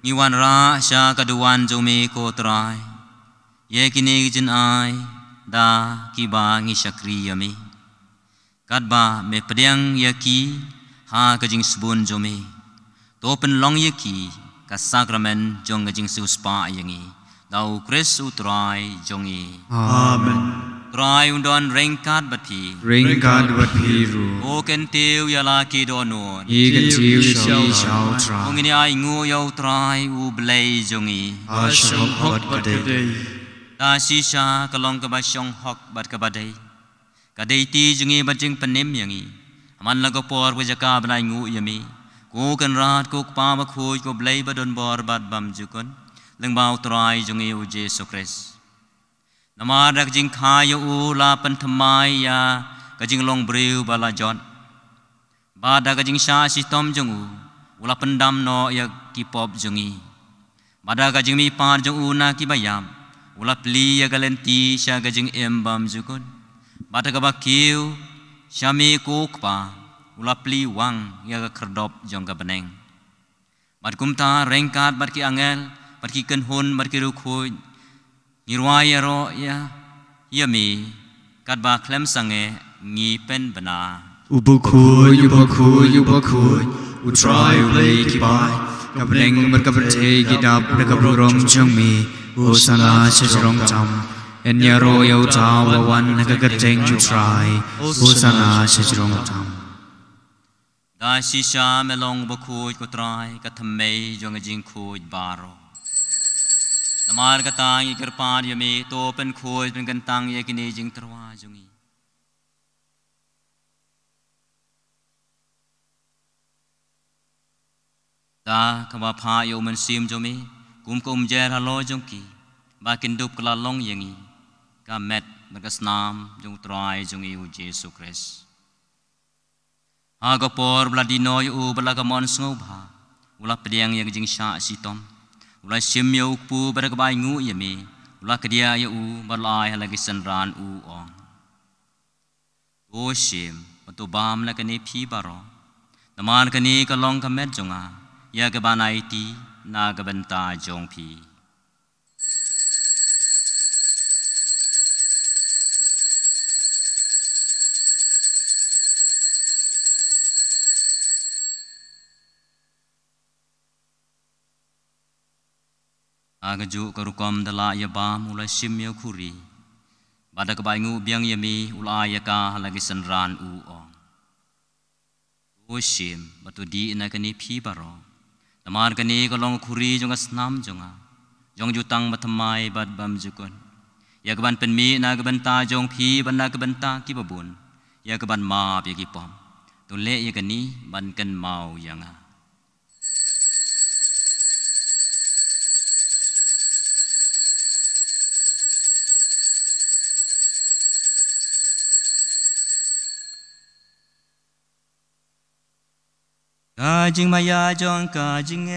niwan ra sha kaduan jome ko trai ye kini jin ai da ki ba ngi sakri yami kadba me pediang yaki ha ka jing subun jome Topen long yaki ka sakramen jong ngajing suspa yangi dau kris utrai jongi amen trai undon ringkat bat ru o ken tiu yala ki dono shao tra ongini ai ngu yau trai u blei jongi asham hot kadai ta sisa kalong ka basyong hok bat ka badai kadai ti jongi bajing penim yangi aman lago por wajaka banai ngu yami Ko kan rat ko pa ma khoi ko blei badon bor bat bam jukon leng bau trai jong eu Jesu Christ nama dak jing khayo u la pan thamai ya ka jing long breu bala jon ba da ka jing sha si tom jong u la pandam no ya ki pop jongi ba da ka jing mi par jong u na ki bayam ula pli ya galenti sha ka jing em bam jukon ba da ka ba kiu shami ko pa Ula pli wang ya kerdop jong ka beneng. Mat kumta rengkat mat ki angel, mat ki kenhun mat ki rukhoi. Ngirwaya ro ya yami kat ba klem sange ngi pen bana. Ubakui utrai ulai ki bai. Ka beneng mat ka berte ki dap ka burong jong mi. Usana sejrong tam. Enya ro yau ta wawan ka gateng utrai. Usana sejrong tam. Da sisa melong bakui ko trai ka thamei jong jing khoi baro namar ka tang ikir par yami to pen khoi pen kan tang ye kini jing terwa jongi da kama pha yo men sim jomi kum jer halo jongki ba kin dup kala long yengi ka met bagas nam jong trai jongi u Jesu Christ Aga por bladino yu balagamon sngoba ula pediang yang jing sha sitom Ulai sim ya ukpu pada kebai ngu ya mi. Ulai kedia ya u balai halagi senran u ong. O sim patu bam la kani pi baro. Naman kani kalong kamet jonga. Ya kebanai ti na kebenta jong pi. Agaju karukom dala ya bam ulai sim ya kuri. Pada kebai ngu biang ya mi ulai ya ka halagi senran u ong. O sim batu di na kani pi baro. Namar kani kalong kuri jonga snam jonga. Jong jutang batamai bad bam jukon. Ya keban penmi na kebenta jong pi ban na kebenta ki babun. Ya keban ma ya ki pom. Tole ya kani ban ken mau yanga. Kajing maya jong kajing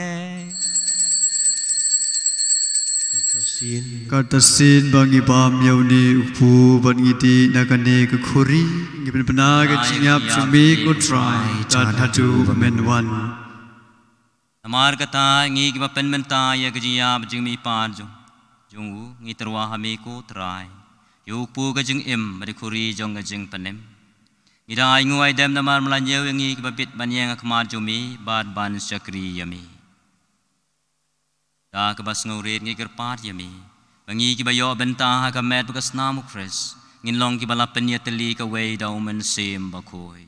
Katasin bangi bam yauni upu bangi ti nakane ke khuri ngipin pena ke cingap cumi ko try dan hatu pamenwan. Namar kata ngi ki pen menta ya ke jiap jing mi par jong. Jong u ngi terwa hami ko try. Yu upu ke jing im bari khuri jong ke jing penem. Ida ingu ai dem namar melanjau yang ngi kebabit banyang akmar jumi bad ban syakri yami. Da kebas ngurit ngi kerpat yami. Bangi ki bayo benta ha kamet bekas namu kres. Ngin long ki balapen ya teli ka wei daumen sim bakoi.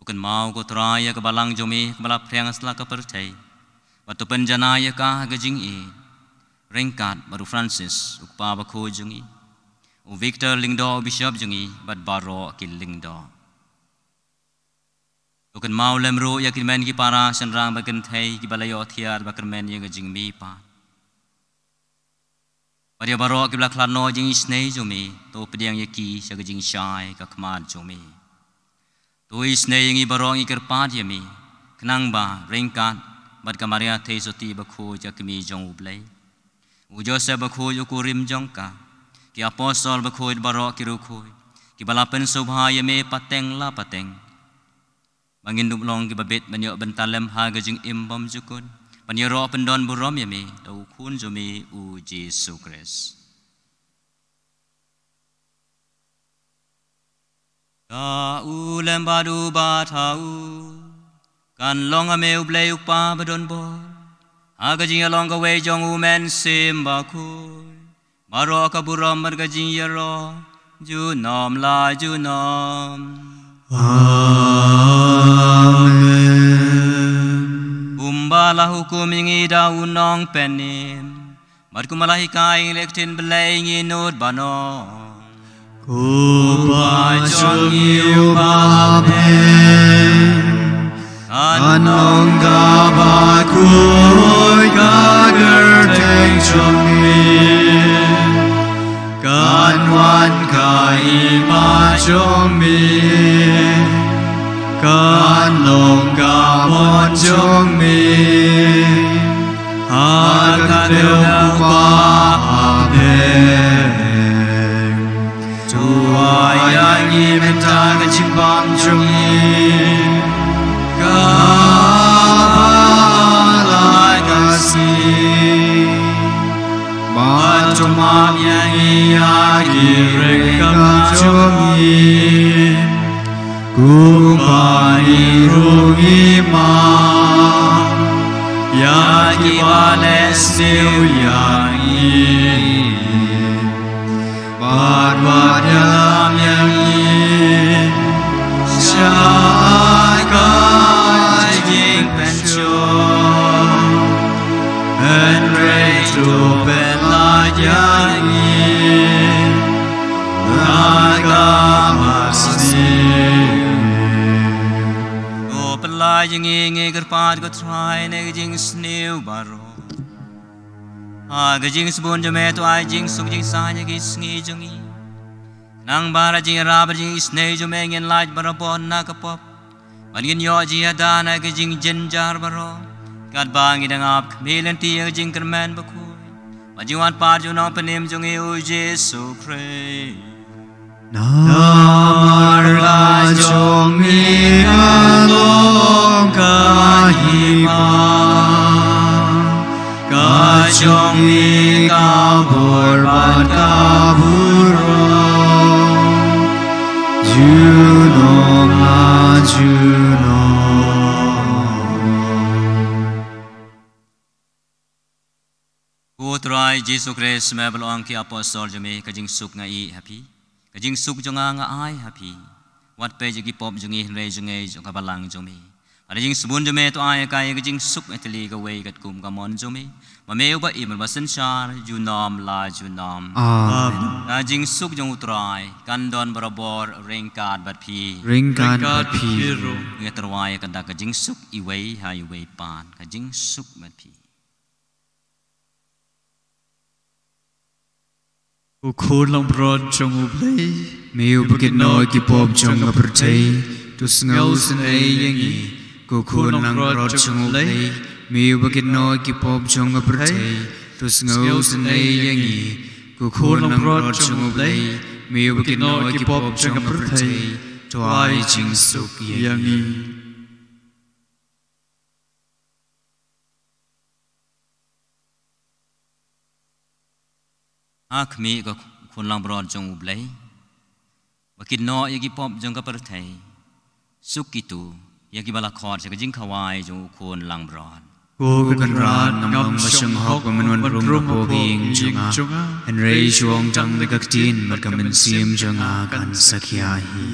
Bukan mau ko traya ke balang jumi kebalap priang asla ka pertai. Watu penjanaya ka gajing e. Ringkat baru Francis ukpa bakoi jungi. Victor Lingdo Bishop jungi bad baro ki Lingdo. Bukan mau lemro ya kimen ki para senrang bagen thai ki balayo thiar bakermen ya gajing mi pa. Pada baro ki blak lano jing isnei jumi to pediang ya ki sa gajing syai ka kmar jumi. To isnei ngi baro ngi kerpat ya mi kenang ba ringkat bad kamaria thai soti bakho ja kimi jong ublai. U Joseph bakho yo kurim jong ka. Ki apostol bakhoid barok ki rukhoi ki balapen subha yame pateng la pateng bangin dublong ki babet banyo bentalem ha gajing imbam jukun panyero pendon burom yame tau kun jumi u Jesu Kris ka ulem badu batau kan long ame ublei upa badon bo ha gajing along ka wei jong u men sim bakoi Maro kaburam margajing yaro junom la junom Amen Umbala hukum ingi daunong penim Markumalahi kaing lektin belai ingi nod banong Kubajong iubamen Anong gabakuy kagerteng chongin Kanwan kaima chongmin Kanong gamon chongmin Hakadeu pabeng Tuayang imentang cimbang chongin Kabalai kasih Macam yang ia kirek jongi Kumai rungi ma Yang balestiu yang ini Bad-bad yang ini Syakai jing pensiun Enrejo penlayani Agama seni O pelayang ingi kerpat ko try ne jing sniu baro Gajing sebun jome tu ai jing suk jing sanya ki sngi jungi Nang bara jing raba jing isnei jome ngin laj barapon na kapop Balgin yo jing adana gajing jenjar baro gạt ba nghi đang áp mê lên tia jing cần men bốc khôi và jiu an pa jiu nong penem jong yêu Giêsu Christ Namarla jongi kalong kahima ka jongi kabur bat kaburo junong la junong Putrai Giêsu Christ me belong ki apostol jome ka jing suk ngai happy Kajing suk jonga nga ai happy. Wat pe jagi pop jongi re jongai jonga balang jomi. Ada jing sebun jome to ai kai kajing suk eteli ka wei kat kum ka mon jomi. Ma meu ba iman ba sanchar junam la junam. Amen. Na jing suk jong utrai kan don barabor ringkat bat pi. Ringkat bat pi. Ngeterwai kan da kajing suk i wei ha i wei pan kajing suk bat pi. Khôn lòng bron trong ngục lấy Mêu bukit noi ki pop jong apertay tu ngau sen ai yangi ko khôn lang rot jong lay Mêu bukit noi ki pop jong apertay tu ngau sen ai yangi ko khôn lang rot jong lay Mêu bukit noi ki pop jong apertay tu ai jing suk yangi Ak mi ka khun lang bron jong ublay. Bakit no yagi pop jong ka perthai. Suk itu yagi bala khot sa kajing khawai jong khun lang bron. Cô cần ra ngâm sông học và mình rung bộ ging chunga anh rei chuông trăng để các tin mà cầm mình xiêm chunga kan sakya hi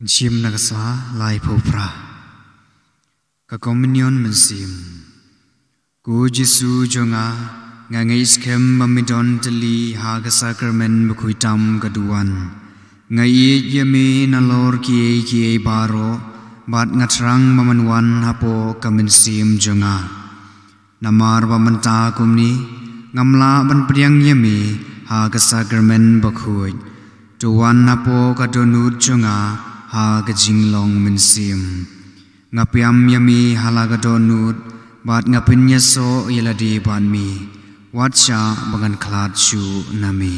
Chim nagasa lai popra ka communion mensim ku Jesu jonga ngai skem mamidon teli ha ka sacrament bukuitam kaduan ngai yemi nalor ki baro bat ngatrang mamanwan hapo ka mensim jonga namar bamanta kumni ngamla ban priang yemi ha ka sacrament bukui tuan hapo ka donut jonga ha gajing long mensim ngapiam yami halaga donut bat ngapin yaso yeladi ban mi watcha bangan klat chu nami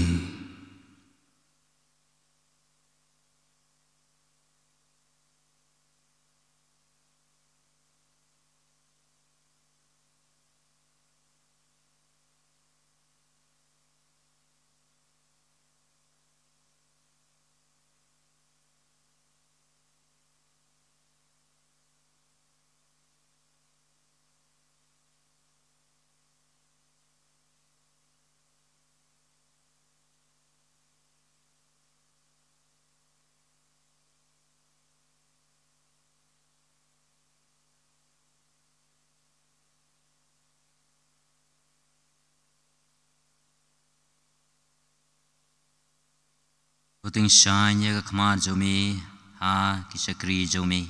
Puting shine ya kama jomi ha kisakri jomi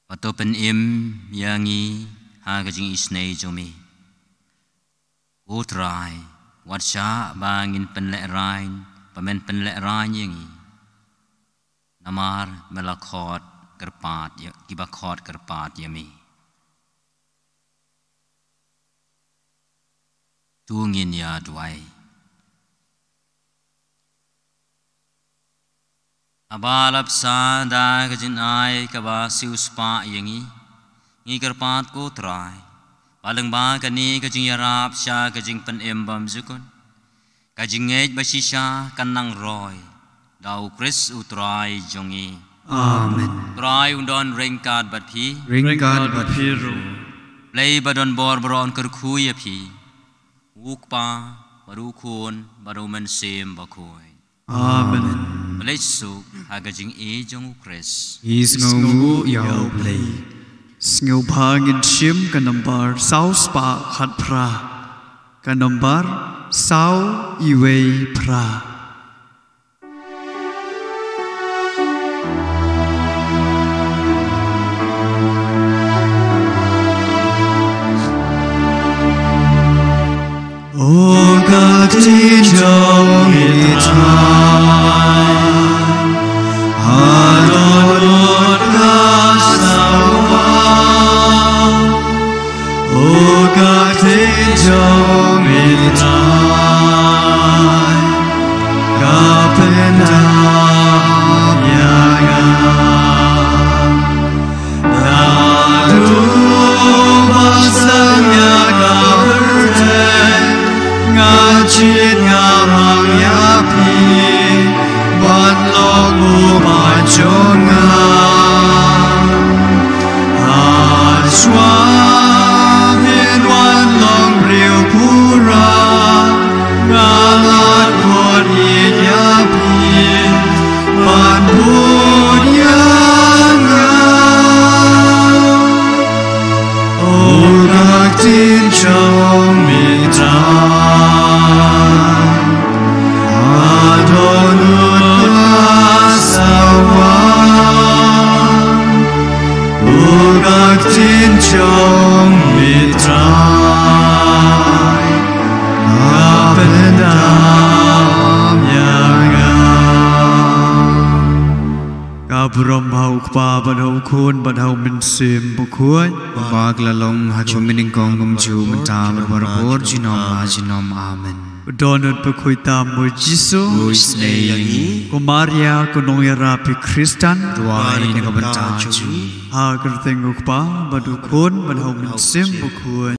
Pato pen yangi ha kajing isnei jomi. Utrai watsha bangin penlek rain pamen penlek rain yangi. Namar melakot kerpat kibakot kerpat yami. Tungin ya duai. Abalap sa da kajin ai kaba siuspa yangi ngi kerpat ko trai palang ba kani kajing yarap sya kajing pen bam zukun kajing ngej basisha kanang roy dau kris utrai jongi Amen. trai undon ringkat bat phi Ringkad bat Piru. play badon bor bron kerkhu ya phi ukpa baru kun baru men sem bakoi Amen. Blessuk hagajing jong kris Is ngu yau play. Sngeu phangin shim kanambar sau spa khat pra. Kanambar sau iwei pra. O gati jong itai Adonot kasawa O gati jong itai Kapendam yaga Nadu basang yaga ngajin ngamang yapi ban logu majonga aswa min wan long riu pura ngalat kon yapi ban bunyanga orang tin chong mitra Jong mitrai kapendam yaga kabrom hau kpa badau kun badau min sim bukuan Bag lalong hachu mining kong gumju mentam berbor jinom amen. donut bekui tamu Jisu Is nei Maria kunong rapi Kristan duai ni kabenta ju. ha kertenguk pa badukun badau min sim bukuan